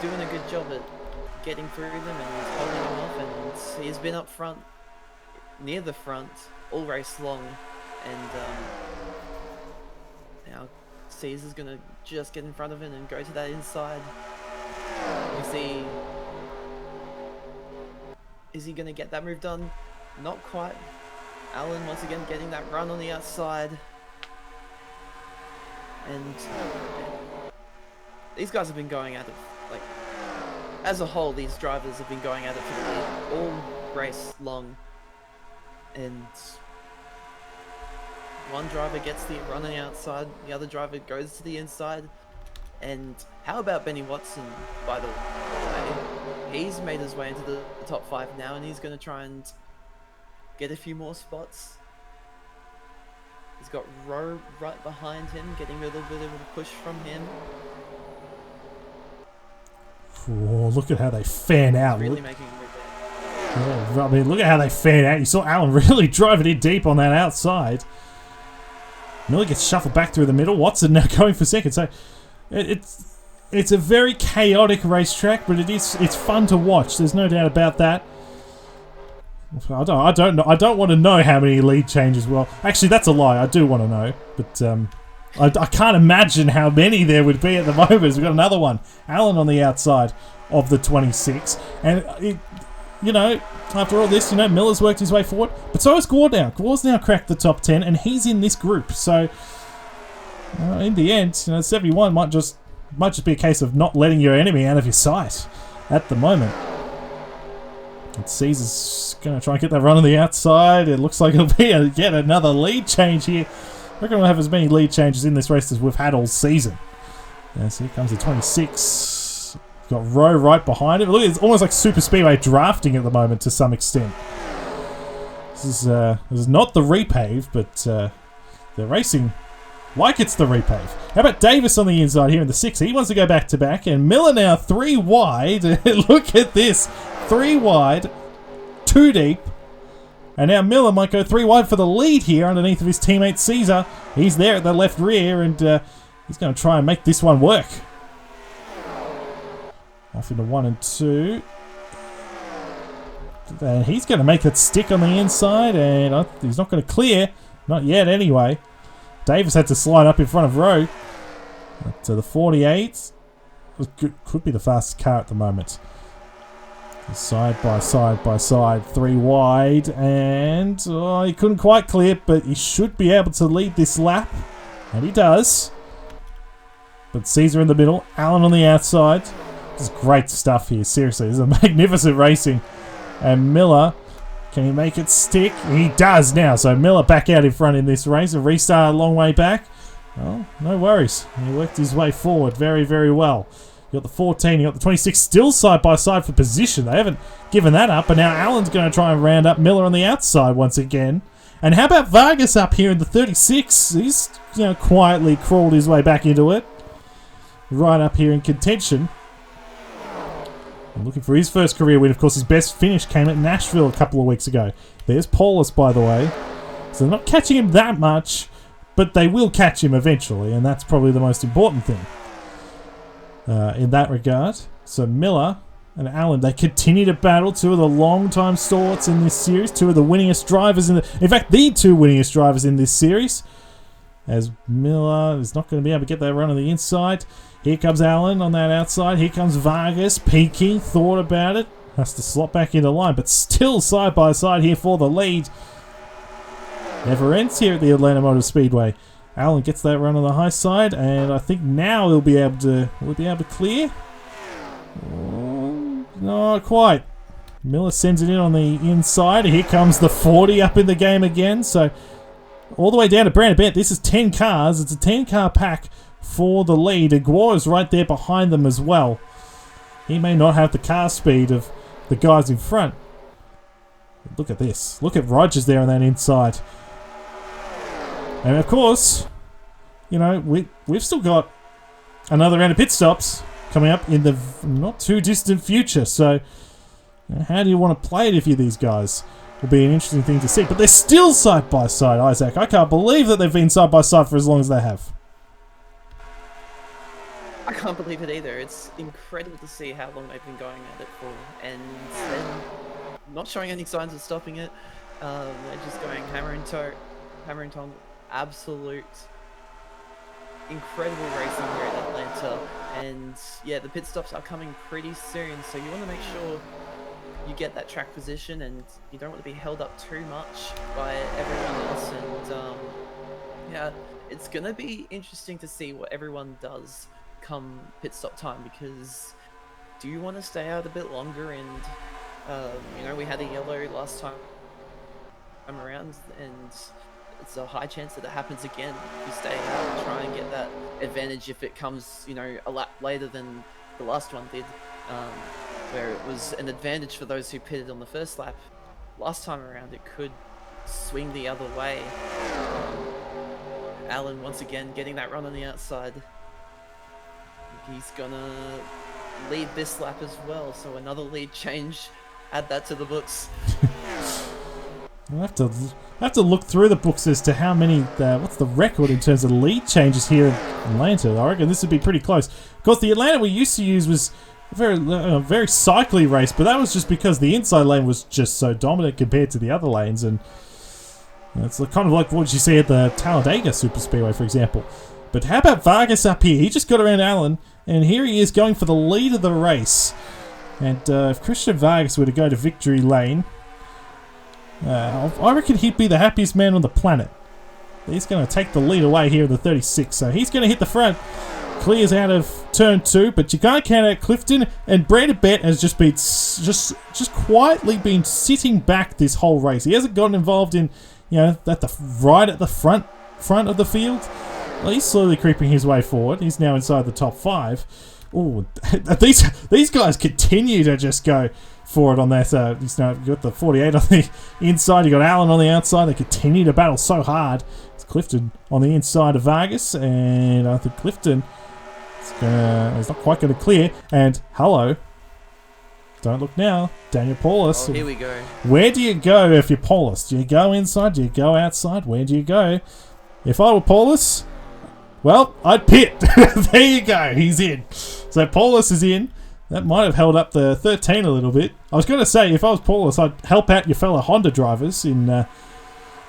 doing a good job at getting through them and holding them off, and he's been up front, near the front, all race long, and now Caesar's gonna just get in front of him and go to that inside. We see, is he gonna get that move done? Not quite. Allen once again getting that run on the outside, and these guys have been going at it, like, as a whole, these drivers have been going at it for the lead all race long. And one driver gets the run on the outside, the other driver goes to the inside. And how about Benny Watson, by the way? He's made his way into the top 5 now, and he's going to try and get a few more spots. He's got Rowe right behind him, getting a little bit of a push from him. Oh, look at how they fan out. Really making a move there. Yeah, I mean, look at how they fan out. You saw Allen really drive it in deep on that outside. Miller gets shuffled back through the middle. Watson now going for second. So it's a very chaotic racetrack, but it's fun to watch. There's no doubt about that. I don't know. I don't want to know how many lead changes. Well, actually, that's a lie. I do want to know, but I can't imagine how many there would be at the moment. We've got another one. Allen on the outside of the 26, and you know, after all this, you know, Miller's worked his way forward, but so has Gore now. Gore's now cracked the top 10, and he's in this group. So, in the end, you know, 71 might just be a case of not letting your enemy out of your sight at the moment. And Caesar's going to try and get that run on the outside. It looks like it'll be yet another lead change here. I reckon we'll have as many lead changes in this race as we've had all season. Yeah, so here comes the 26. Got Rowe right behind him. Look, it's almost like Super Speedway drafting at the moment to some extent. This is not the repave, but they're racing like it's the repave. How about Davis on the inside here in the 6? He wants to go back to back, and Miller now 3 wide. Look at this, 3 wide, 2 deep, and now Miller might go 3 wide for the lead here underneath of his teammate Caesar. He's there at the left rear, and he's going to try and make this one work. Off into 1 and 2. And he's going to make it stick on the inside, and he's not going to clear. Not yet, anyway. Davis had to slide up in front of Rowe. To the 48. Could be the fastest car at the moment. Side by side by side. 3 wide, and he couldn't quite clear, but he should be able to lead this lap. And he does. But Caesar in the middle, Allen on the outside. This is great stuff here, seriously. This is a magnificent racing. And Miller, can he make it stick? He does now. So Miller back out in front in this race. A restart a long way back. Well, no worries. He worked his way forward very, very well. You got the 14, you got the 26 still side by side for position. They haven't given that up. But now Allen's going to try and round up Miller on the outside once again. And how about Vargas up here in the 36? He's, you know, quietly crawled his way back into it. Right up here in contention. And looking for his first career win. Of course, his best finish came at Nashville a couple of weeks ago. There's Paulus, by the way. So they're not catching him that much, but they will catch him eventually, and that's probably the most important thing in that regard. So Miller and Allen, they continue to battle. 2 of the long-time stalwarts in this series. 2 of the winningest drivers in fact, the 2 winningest drivers in this series. As Miller is not going to be able to get that run on the inside. Here comes Allen on that outside. Here comes Vargas, peeking, thought about it. Has to slot back into line, but still side by side here for the lead. Never ends here at the Atlanta Motor Speedway. Allen gets that run on the high side, and I think now he'll be able to clear. Oh, not quite. Miller sends it in on the inside. Here comes the 40 up in the game again. So all the way down to Brandon Bent. This is 10 cars. It's a 10-car pack for the lead. And Guo is right there behind them as well. He may not have the car speed of the guys in front. Look at this. Look at Rogers there on that inside. And of course, you know, we've still got another round of pit stops coming up in the not too distant future. So, you know, how do you want to play it if you're these guys? Will be an interesting thing to see. But they're still side by side, Isaac. I can't believe that they've been side by side for as long as they have. I can't believe it either. It's incredible to see how long they've been going at it for, and they're not showing any signs of stopping it. They're just going hammer and tong. Absolute incredible racing here at Atlanta, and yeah, the pit stops are coming pretty soon, so you want to make sure you get that track position, and you don't want to be held up too much by everyone else. And yeah, it's gonna be interesting to see what everyone does come pit stop time, because do you want to stay out a bit longer? And you know, we had a yellow last time around, and it's a high chance that it happens again if you stay out and try and get that advantage if it comes, you know, a lap later than the last one did, where it was an advantage for those who pitted on the first lap. Last time around, it could swing the other way. Allen once again getting that run on the outside. He's gonna lead this lap as well, so another lead change. Add that to the books. I have to look through the books as to how many. What's the record in terms of lead changes here in Atlanta? I reckon this would be pretty close. Of course, the Atlanta we used to use was a very cycly race, but that was just because the inside lane was just so dominant compared to the other lanes, and it's kind of like what you see at the Talladega Super Speedway, for example. But how about Vargas up here? He just got around Allen, and here he is going for the lead of the race. And if Christian Vargas were to go to victory lane, I reckon he'd be the happiest man on the planet. He's going to take the lead away here in the 36, so he's going to hit the front. Clears out of turn 2, but you can't count out Clifton, and Brandon Bent has just been just quietly been sitting back this whole race. He hasn't gotten involved in, you know, right at the front of the field. Well, he's slowly creeping his way forward. He's now inside the top 5. Oh, these guys continue to just go for it on that. He's now got the 48 on the inside. You got Allen on the outside. They continue to battle so hard. It's Clifton on the inside of Vargas, and I think Clifton he's not quite going to clear. And hello, don't look now, Daniel Paulus. Oh, here we go. Where do you go if you're Paulus? Do you go inside? Do you go outside? Where do you go? If I were Paulus, well, I'd pit. There you go. He's in. So Paulus is in. That might have held up the 13 a little bit. I was going to say, if I was Paulus, I'd help out your fellow Honda drivers in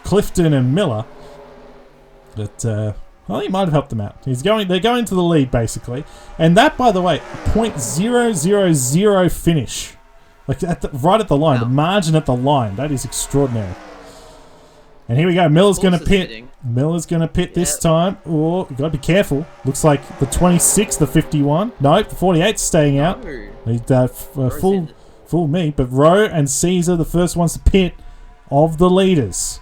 Clifton and Miller. But, well, he might have helped them out. They're going to the lead, basically. And that, by the way, .000 finish. Like, right at the line. Wow. The margin at the line. That is extraordinary. And here we go. Miller's going to pit. Miller's going to pit this time. Oh, you got to be careful. Looks like the 26, the 51. No, the 48's staying out. He's full me. But Rowe and Caesar, the first ones to pit of the leaders.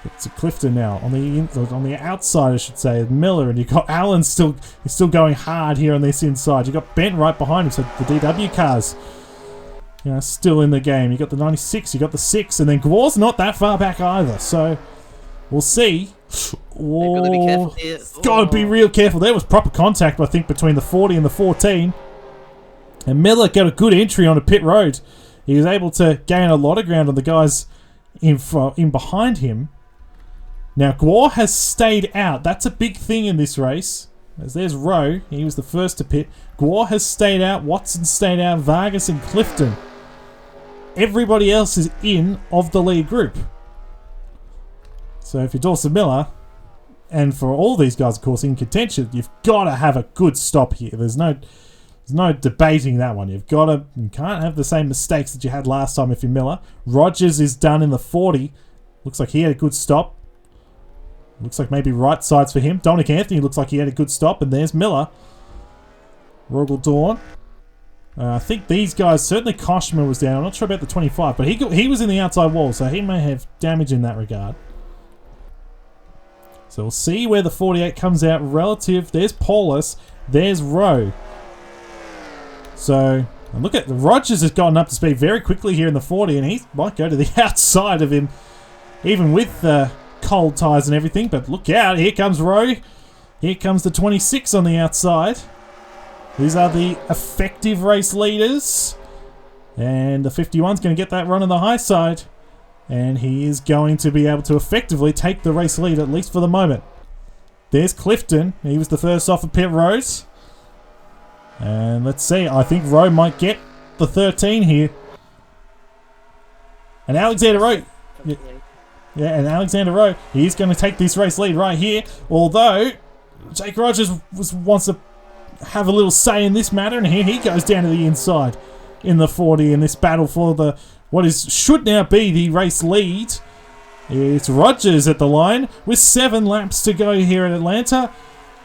It's a Clifton now on the outside, I should say. Miller, and you got Allen still going hard here on this inside. You got Bent right behind him. So the DW cars, you know, still in the game. You got the 96, you got the 6, and then Gwa's not that far back either. So we'll see. Oh, got to be careful here. Got to be real careful. There was proper contact, I think, between the 40 and the 14. And Miller got a good entry on a pit road. He was able to gain a lot of ground on the guys in behind him. Now, Gwa has stayed out. That's a big thing in this race. As there's Rowe. He was the first to pit. Gwa has stayed out. Watson stayed out. Vargas and Clifton. Everybody else is in of the lead group. So if you're Dawson Miller, and for all these guys, of course, in contention, you've got to have a good stop here. There's no debating that one. You can't have the same mistakes that you had last time if you're Miller. Rogers is done in the 40. Looks like he had a good stop. Looks like maybe right sides for him. Dominic Anthony looks like he had a good stop. And there's Miller. Rogel Dawn. I think these guys, certainly Koshma was down. I'm not sure about the 25, but he was in the outside wall, so he may have damage in that regard. So we'll see where the 48 comes out relative. There's Paulus. There's Rowe. So, and look at Rogers has gotten up to speed very quickly here in the 40, and he might go to the outside of him, even with cold tyres and everything. But look out, here comes Rowe. Here comes the 26 on the outside. These are the effective race leaders. And the 51's going to get that run on the high side. And he is going to be able to effectively take the race lead, at least for the moment. There's Clifton. He was the first off of pit roads. And let's see. I think Rowe might get the 13 here. And Alexander Rowe. Yeah, and Alexander Rowe, he's going to take this race lead right here. Although, Jake Rogers wants to have a little say in this matter, and here he goes down to the inside in the 40 in this battle for the should now be the race lead. It's Rogers at the line with 7 laps to go here at Atlanta,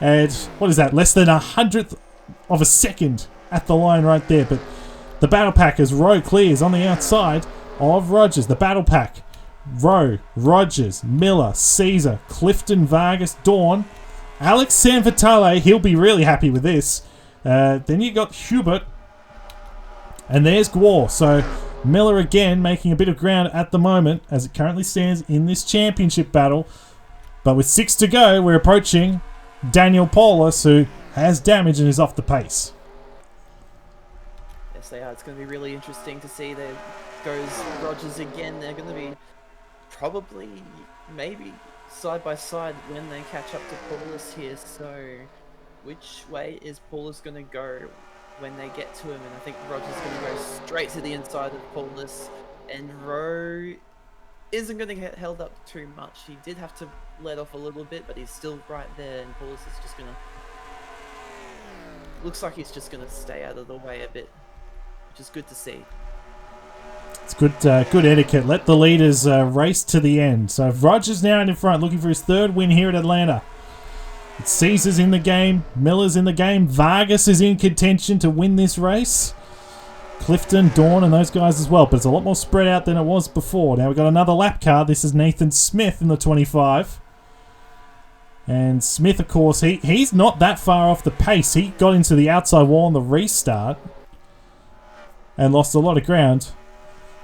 and what is that, less than 100th of a second at the line right there. But the battle pack as Rowe clears on the outside of Rogers. The battle pack: Rowe, Rogers, Miller, Caesar, Clifton, Vargas, Dawn, Alex Sanvitale. He'll be really happy with this. Then you got Hubert, and there's Gwar. So Miller again making a bit of ground at the moment as it currently stands in this championship battle. But with 6 to go, we're approaching Daniel Paulus, who has damage and is off the pace. Yes, they are. It's going to be really interesting to see. There goes Rogers again. They're going to be probably, maybe, side by side when they catch up to Paulus here. So which way is Paulus going to go when they get to him? And I think Rogers is going to go straight to the inside of Paulus, and Rowe isn't going to get held up too much. He did have to let off a little bit, but he's still right there, and Paulus is just going to, looks like he's just going to stay out of the way a bit, which is good to see. It's good etiquette. Let the leaders race to the end. So Rogers now in front, looking for his 3rd win here at Atlanta. It's Caesar's in the game. Miller's in the game. Vargas is in contention to win this race. Clifton, Dawn, and those guys as well. But it's a lot more spread out than it was before. Now we've got another lap car. This is Nathan Smith in the 25. And Smith, of course, he's not that far off the pace. He got into the outside wall on the restart and lost a lot of ground.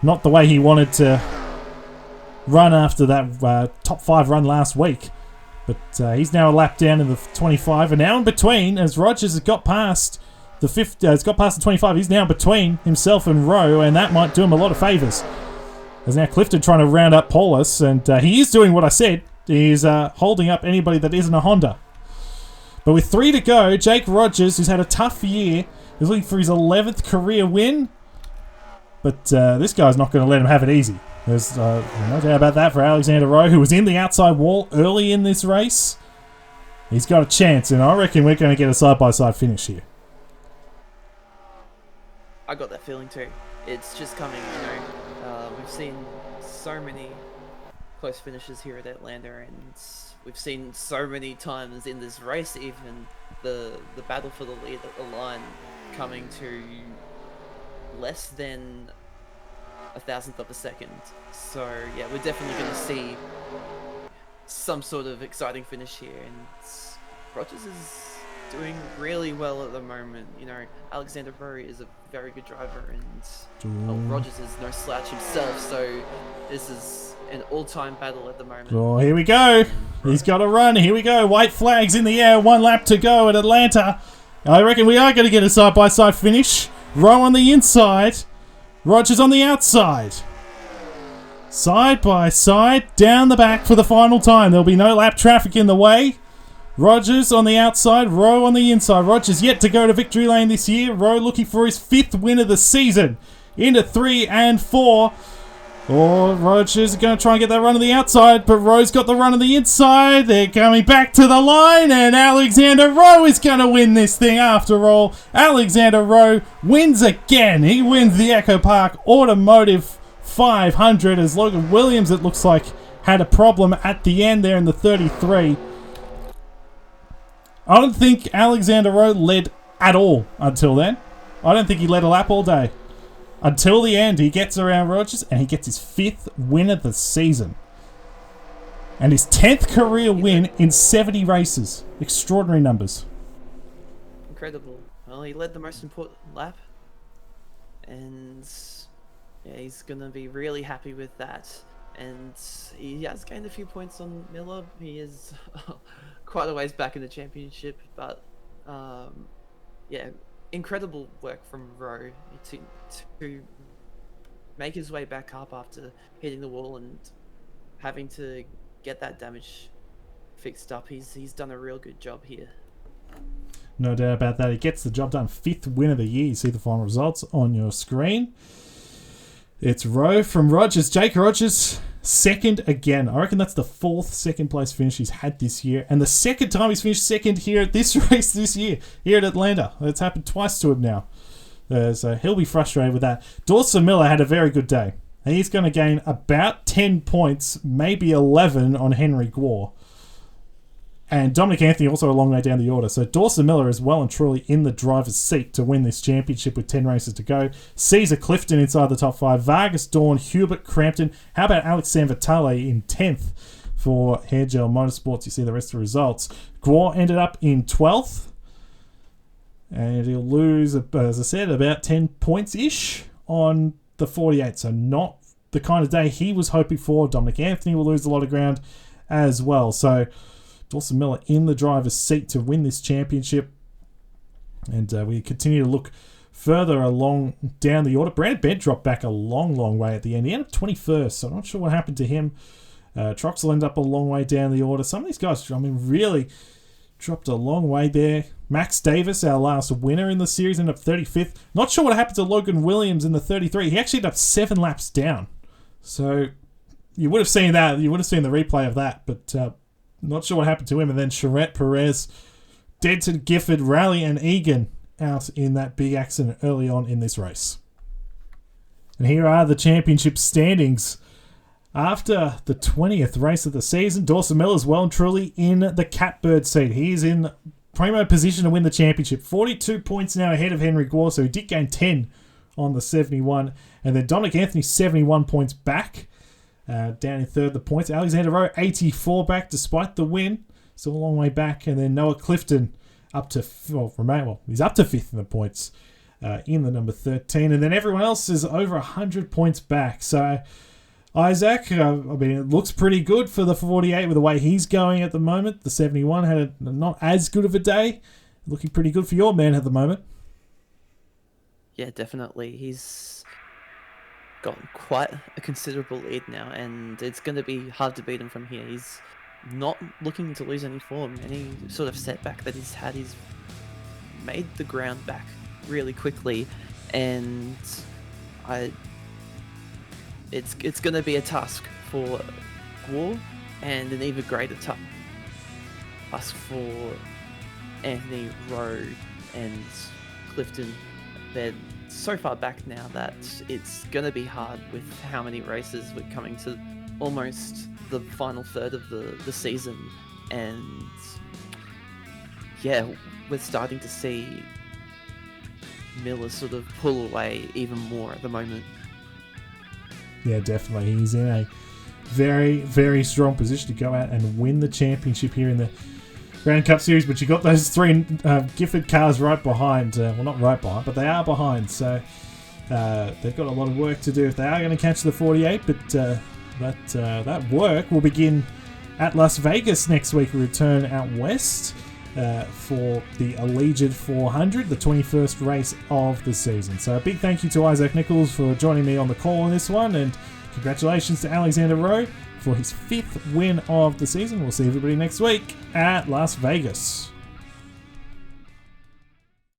Not the way he wanted to run after that top 5 run last week. But he's now a lap down in the 25, and now in between, as Rogers has got past the 50, has got past the 25, he's now between himself and Rowe, and that might do him a lot of favours. There's now Clifton trying to round up Paulus, and he is doing what I said. He's holding up anybody that isn't a Honda. But with 3 to go, Jake Rogers, who's had a tough year, is looking for his 11th career win. But this guy's not going to let him have it easy. There's no doubt about that for Alexander Rowe, who was in the outside wall early in this race. He's got a chance, and I reckon we're going to get a side-by-side finish here. I got that feeling too. It's just coming, you know. We've seen so many close finishes here at Atlanta, and we've seen so many times in this race, even the battle for the lead at the line coming to less than 1,000th of a second. So yeah, we're definitely going to see some sort of exciting finish here, and Rogers is doing really well at the moment. You know, Alexander Rowe is a very good driver, and well, Rogers is no slouch himself, so this is an all-time battle at the moment. Oh, here we go. He's got a run. Here we go. White flags in the air. 1 lap to go at Atlanta. I reckon we are going to get a side-by-side finish. Rowe on the inside. Rogers on the outside. Side by side, down the back for the final time. There'll be no lap traffic in the way. Rogers on the outside, Rowe on the inside. Rogers yet to go to victory lane this year. Rowe looking for his 5th win of the season. Into 3 and 4. Oh, Rogers is going to try and get that run on the outside, but Rowe's got the run on the inside. They're coming back to the line, and Alexander Rowe is going to win this thing after all. Alexander Rowe wins again. He wins the EchoPark Automotive 500 as Logan Williams, it looks like, had a problem at the end there in the 33. I don't think Alexander Rowe led at all until then. I don't think he led a lap all day. Until the end, he gets around Rogers and he gets his 5th win of the season. And his 10th career win in 70 races. Extraordinary numbers. Incredible. Well, he led the most important lap. And yeah, he's going to be really happy with that. And he has gained a few points on Miller. He is quite a ways back in the championship. But yeah, incredible work from Rowe to make his way back up after hitting the wall and having to get that damage fixed up. He's done a real good job here. No doubt about that. He gets the job done. 5th win of the year. You see the final results on your screen. It's Rowe from Rogers. Jake Rogers, 2nd again. I reckon that's the 4th second-place finish he's had this year. And the 2nd time he's finished 2nd here at this race this year, here at Atlanta. It's happened twice to him now. So he'll be frustrated with that. Dawson Miller had a very good day. He's going to gain about 10 points, maybe 11 on Henry Gore. And Dominic Anthony also a long way down the order. So Dawson Miller is well and truly in the driver's seat to win this championship with 10 races to go. Caesar Clifton inside the top 5. Vargas, Dawn, Hubert, Crampton. How about Alex Sanvitale in 10th for Hairgel Motorsports? You see the rest of the results. Gore ended up in 12th. And he'll lose, as I said, about 10 points-ish on the 48. So not the kind of day he was hoping for. Dominic Anthony will lose a lot of ground as well. So Dawson Miller in the driver's seat to win this championship. And we continue to look further along down the order. Brandon Bent dropped back a long, long way at the end. He ended up 21st, so I'm not sure what happened to him. Troxel ended up a long way down the order. Some of these guys, really dropped a long way there. Max Davis, our last winner in the series, ended up 35th. Not sure what happened to Logan Williams in the 33. He actually ended up 7 laps down. So you would have seen that. You would have seen the replay of that, but not sure what happened to him. And then Charette, Perez, Denton, Gifford, Raleigh, and Egan out in that big accident early on in this race. And here are the championship standings. After the 20th race of the season, Dawson Miller is well and truly in the catbird seat. He's in primo position to win the championship. 42 points now ahead of Henry Gore, so he did gain 10 on the 71. And then Dominic Anthony, 71 points back. Down in third, the points. Alexander Rowe, 84 back despite the win. Still a long way back. And then Noah Clifton up to, he's up to 5th in the points in the number 13. And then everyone else is over 100 points back. So Isaac, it looks pretty good for the 48 with the way he's going at the moment. The 71 had not as good of a day. Looking pretty good for your man at the moment. Yeah, definitely. He's got quite a considerable lead now, and it's going to be hard to beat him from here. He's not looking to lose any form. Any sort of setback that he's had, he's made the ground back really quickly, and it's going to be a task for Gore, and an even greater task for Anthony, Rowe, and Clifton. They're so far back now that it's going to be hard with how many races we're coming to almost the final third of the season. And yeah, we're starting to see Miller sort of pull away even more at the moment. Yeah, definitely. He's in a very, very strong position to go out and win the championship here in the Gratton Cup Series. But you got those 3 Gifford cars right behind. Well, not right behind, but they are behind. So they've got a lot of work to do if they are going to catch the 48. But that work will begin at Las Vegas next week. We return out west for the Allegiant 400, the 21st race of the season. So a big thank you to Isaac Nichols for joining me on the call on this one, and congratulations to Alexander Rowe for his 5th win of the season. We'll see everybody next week at Las Vegas.